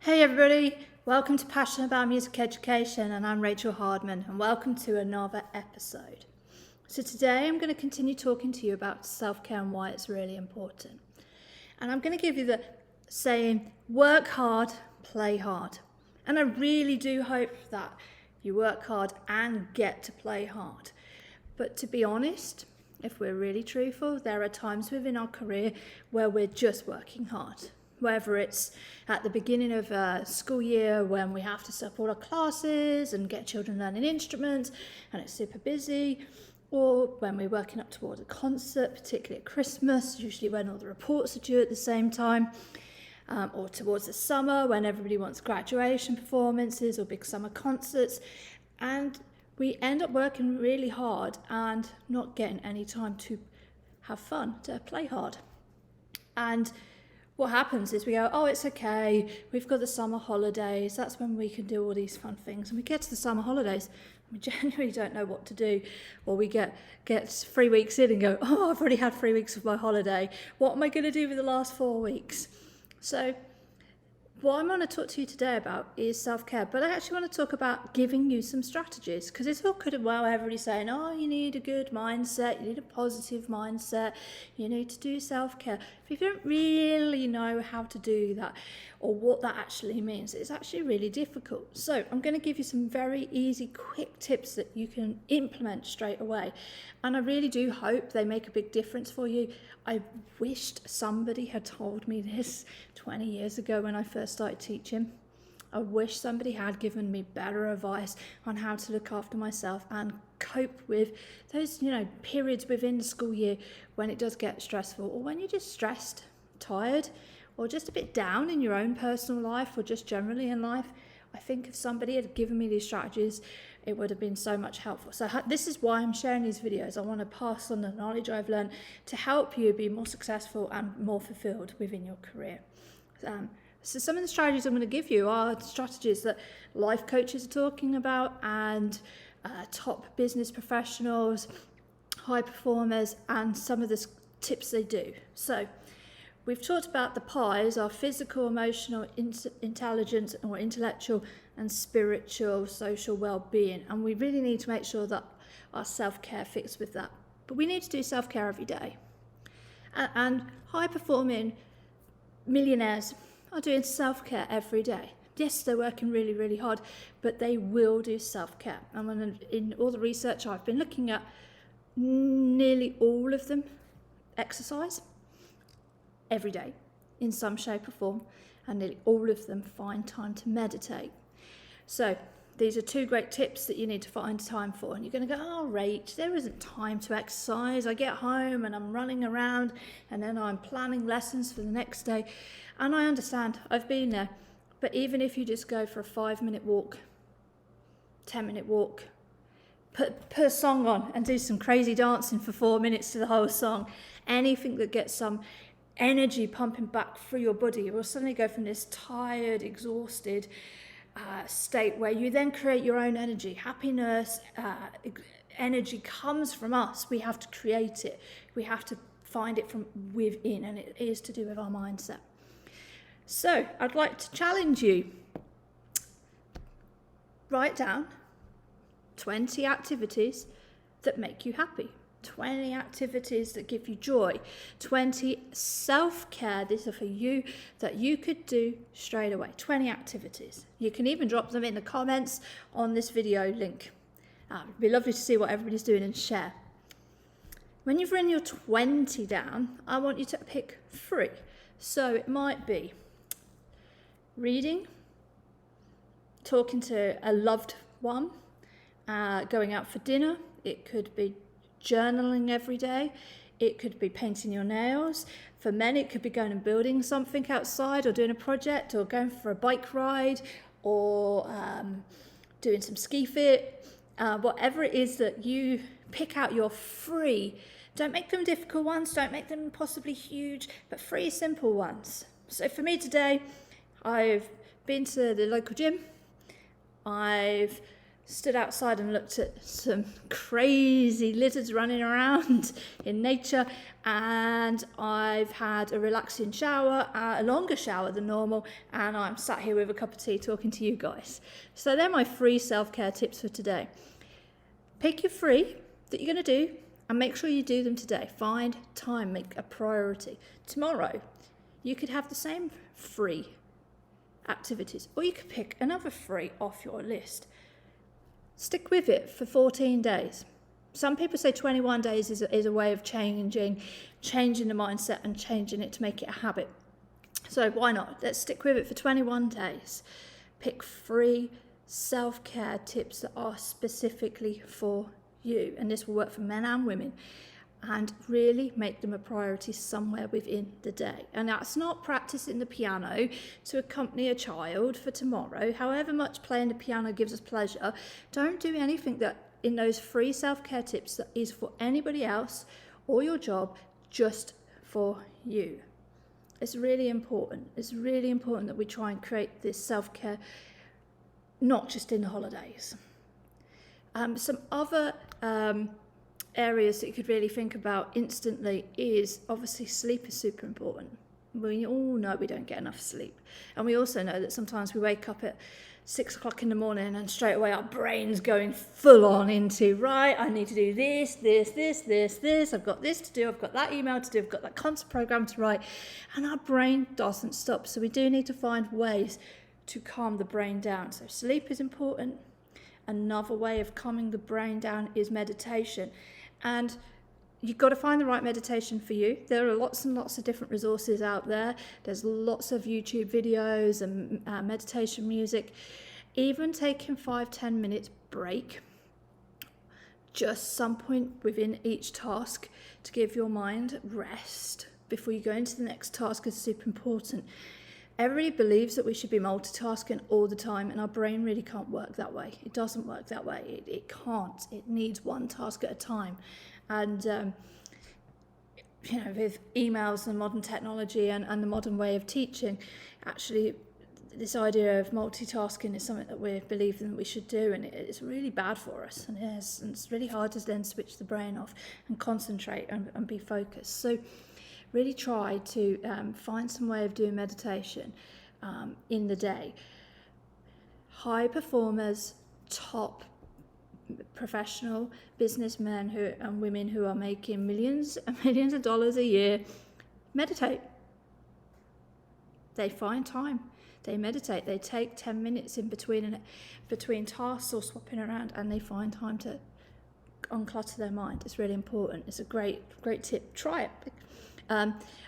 Hey everybody, welcome to Passion About Music Education, and I'm Rachel Hardman, and welcome to another episode. So today I'm going to continue talking to you about self-care and why it's really important. And I'm going to give you the saying, work hard, play hard. And I really do hope that you work hard and get to play hard. But to be honest, if we're really truthful, there are times within our career where we're just working hard. Whether it's at the beginning of a school year when we have to support our classes and get children learning instruments and it's super busy, or when we're working up towards a concert, particularly at Christmas, usually when all the reports are due at the same time, or towards the summer when everybody wants graduation performances or big summer concerts, and we end up working really hard and not getting any time to have fun, to play hard. And what happens is we go, oh, it's okay, we've got the summer holidays, that's when we can do all these fun things. And we get to the summer holidays, and we genuinely don't know what to do. Or we get 3 weeks in and go, oh, I've already had 3 weeks of my holiday. What am I going to do with the last 4 weeks? So what I'm going to talk to you today about is self-care, but I actually want to talk about giving you some strategies, because it's all good and well everybody saying, oh, you need a good mindset, you need a positive mindset, you need to do self-care. But if you don't really know how to do that or what that actually means, it's actually really difficult. So I'm going to give you some very easy, quick tips that you can implement straight away. And I really do hope they make a big difference for you. I wished somebody had told me this 20 years ago when I first started teaching. I wish somebody had given me better advice on how to look after myself and cope with those, periods within the school year when it does get stressful, or when you're just stressed, tired, or just a bit down in your own personal life or just generally in life. I think if somebody had given me these strategies, it would have been so much helpful. So this is why I'm sharing these videos. I want to pass on the knowledge I've learned to help you be more successful and more fulfilled within your career. So some of the strategies I'm going to give you are strategies that life coaches are talking about, and top business professionals, high performers, and some of the tips they do. So we've talked about the pies, our physical, emotional, intelligence, or intellectual and spiritual, social well-being. And we really need to make sure that our self-care fits with that. But we need to do self-care every day. And high-performing millionaires are doing self-care every day. Yes, they're working really, really hard, but they will do self-care. And in all the research I've been looking at, nearly all of them exercise every day in some shape or form, and nearly all of them find time to meditate. So these are two great tips that you need to find time for. And you're going to go, oh, Rach, there isn't time to exercise. I get home and I'm running around, and then I'm planning lessons for the next day. And I understand, I've been there. But even if you just go for a 5-minute walk, 10-minute walk, put a song on and do some crazy dancing for 4 minutes to the whole song, anything that gets some energy pumping back through your body, you will suddenly go from this tired, exhausted state where you then create your own energy. Happiness, energy comes from us. We have to create it. We have to find it from within, and it is to do with our mindset. So I'd like to challenge you. Write down 20 activities that make you happy. 20 activities that give you joy, 20 self-care, these are for you, that you could do straight away, 20 activities. You can even drop them in the comments on this video link. It'd be lovely to see what everybody's doing and share. When you've written your 20 down, I want you to pick 3. So it might be reading, talking to a loved one, going out for dinner. It could be journaling every day. It could be painting your nails. For men, it could be going and building something outside, or doing a project, or going for a bike ride, or doing some ski fit. Whatever it is that you pick out your 3. Don't make them difficult ones. Don't make them possibly huge, but 3 simple ones. So for me today, I've been to the local gym. I've stood outside and looked at some crazy lizards running around in nature, and I've had a relaxing shower, a longer shower than normal, and I'm sat here with a cup of tea talking to you guys. So they're my free self-care tips for today. Pick your free that you're going to do and make sure you do them today. Find time, make a priority. Tomorrow you could have the same free activities, or you could pick another free off your list. Stick with it for 14 days. Some people say 21 days is a way of changing the mindset and changing it to make it a habit. So why not? Let's stick with it for 21 days. Pick free self-care tips that are specifically for you. And this will work for men and women. And really make them a priority somewhere within the day. And that's not practicing the piano to accompany a child for tomorrow. However much playing the piano gives us pleasure, don't do anything that in those free self-care tips that is for anybody else or your job, just for you. It's really important. It's really important that we try and create this self-care not just in the holidays. Some other areas that you could really think about instantly is obviously sleep is super important. We all know we don't get enough sleep, and we also know that sometimes we wake up at 6 o'clock in the morning and straight away our brain's going full on into, right, I need to do this, I've got this to do, I've got that email to do, I've got that content program to write, and our brain doesn't stop. So we do need to find ways to calm the brain down. So sleep is important. Another way of calming the brain down is meditation. And you've got to find the right meditation for you. There are lots and lots of different resources out there. There's lots of YouTube videos and meditation music. Even taking 5-10 minutes break, just some point within each task to give your mind rest before you go into the next task is super important. Everybody believes that we should be multitasking all the time, and our brain really can't work that way. It doesn't work that way. It can't. It needs one task at a time. And, with emails and modern technology and the modern way of teaching, actually, this idea of multitasking is something that we believe that we should do, and it's really bad for us. And it's really hard to then switch the brain off and concentrate and be focused. So really try to find some way of doing meditation in the day. High performers, top professional businessmen and women who are making millions and millions of dollars a year meditate. They find time. They meditate. They take 10 minutes in between tasks or swapping around, and they find time to unclutter their mind. It's really important. It's a great tip. Try it.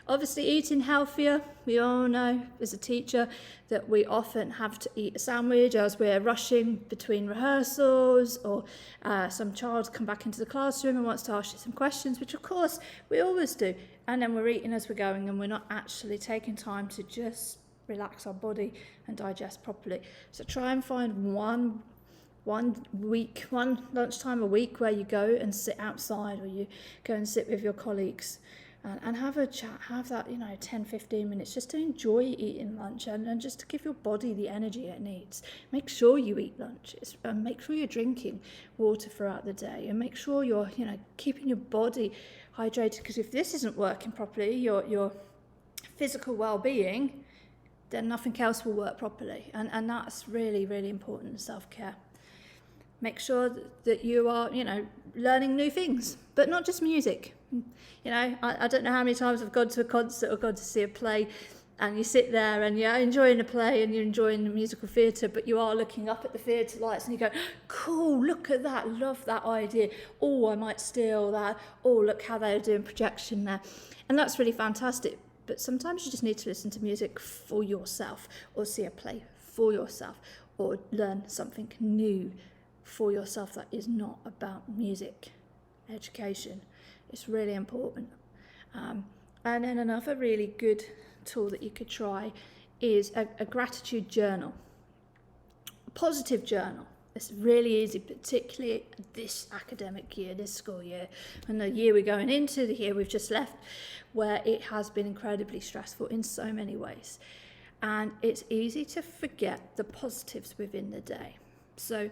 Obviously, eating healthier. We all know as a teacher that we often have to eat a sandwich as we're rushing between rehearsals, or some child come back into the classroom and wants to ask you some questions, which of course we always do. And then we're eating as we're going, and we're not actually taking time to just relax our body and digest properly. So try and find one lunchtime a week where you go and sit outside, or you go and sit with your colleagues and have a chat, have that 10-15 minutes just to enjoy eating lunch and just to give your body the energy it needs. Make sure you eat lunch, and make sure you're drinking water throughout the day, and make sure you're keeping your body hydrated, because if this isn't working properly, your physical well-being, then nothing else will work properly, and that's really, really important in self-care. Make sure that you are, learning new things, but not just music. I don't know how many times I've gone to a concert or gone to see a play, and you sit there and you're enjoying the play and you're enjoying the musical theatre, but you are looking up at the theatre lights and you go, cool, look at that, love that idea. Oh, I might steal that. Oh, look how they're doing projection there. And that's really fantastic. But sometimes you just need to listen to music for yourself, or see a play for yourself, or learn something new for yourself that is not about music. Education is really important. And then another really good tool that you could try is a gratitude journal, a positive journal. It's really easy, particularly this academic year, this school year, and the year we're going into, the year we've just left, where it has been incredibly stressful in so many ways. And it's easy to forget the positives within the day. So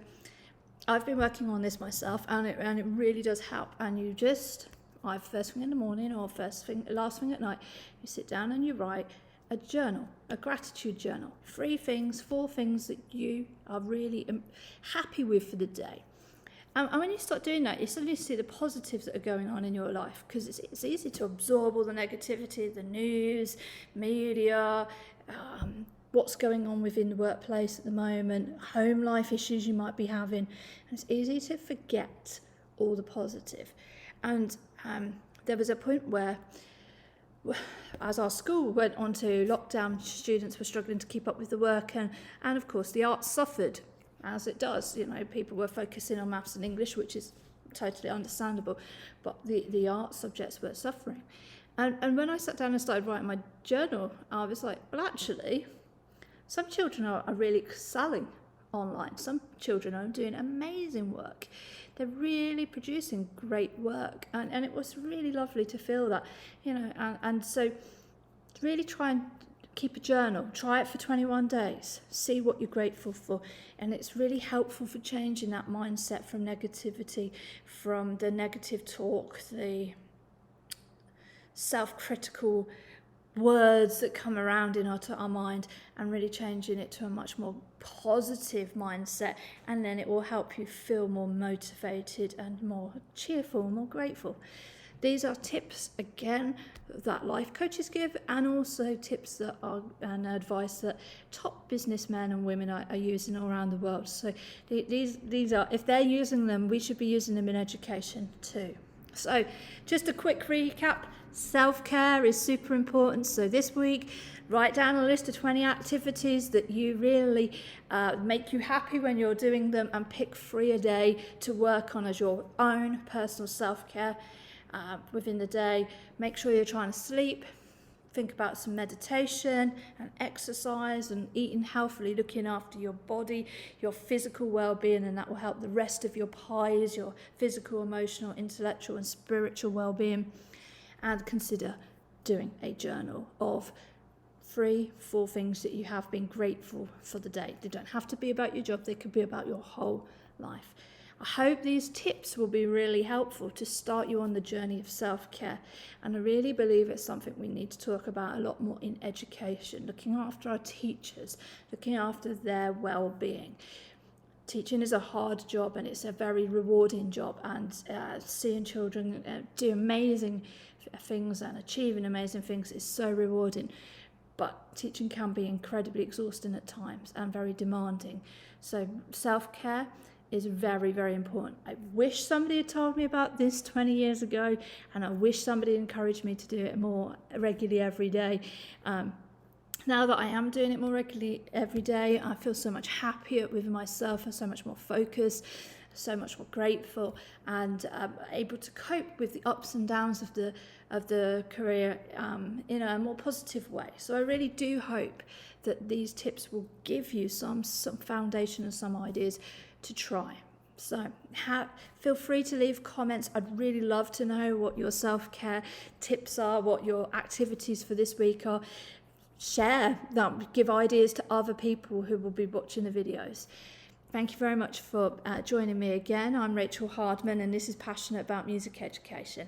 I've been working on this myself, and it really does help. And you just, either first thing in the morning or last thing at night, you sit down and you write a journal, a gratitude journal. 4 things that you are really happy with for the day. And when you start doing that, you suddenly see the positives that are going on in your life, because it's easy to absorb all the negativity, the news, media, what's going on within the workplace at the moment, home life issues you might be having. And it's easy to forget all the positive. And there was a point where, as our school went on to lockdown, students were struggling to keep up with the work, and of course the arts suffered, as it does. People were focusing on maths and English, which is totally understandable, but the art subjects were suffering. And when I sat down and started writing my journal, I was like, well, actually, some children are really excelling online. Some children are doing amazing work. They're really producing great work, and it was really lovely to feel that, and so really try and keep a journal. Try it for 21 days. See what you're grateful for. And it's really helpful for changing that mindset from negativity, from the negative talk, the self-critical words that come around in our mind, and really changing it to a much more positive mindset. And then it will help you feel more motivated and more cheerful, more grateful. These are tips, again, that life coaches give, and also tips that are and advice that top businessmen and women are using all around the world. So these are, if they're using them, we should be using them in education too. So just a quick recap. Self-care is super important. So this week, write down a list of 20 activities that you really make you happy when you're doing them, and pick 3 a day to work on as your own personal self-care. Within the day, make sure you're trying to sleep, think about some meditation and exercise and eating healthily, looking after your body, your physical well-being, and that will help the rest of your pies, your physical, emotional, intellectual and spiritual well-being. And consider doing a journal of 4 things that you have been grateful for the day. They don't have to be about your job, they could be about your whole life. I hope these tips will be really helpful to start you on the journey of self-care, and I really believe it's something we need to talk about a lot more in education, looking after our teachers, looking after their well-being. Teaching is a hard job, and it's a very rewarding job, and seeing children do amazing things and achieving amazing things is so rewarding. But teaching can be incredibly exhausting at times and very demanding. So self-care is very, very important. I wish somebody had told me about this 20 years ago, and I wish somebody encouraged me to do it more regularly every day. Now that I am doing it more regularly every day, I feel so much happier with myself and so much more focused, so much more grateful, and able to cope with the ups and downs of the career in a more positive way. So I really do hope that these tips will give you some foundation and some ideas to try. So feel free to leave comments. I'd really love to know what your self-care tips are, what your activities for this week are. Share that, give ideas to other people who will be watching the videos. Thank you very much for joining me again. I'm Rachel Hardman, and this is Passionate About Music Education.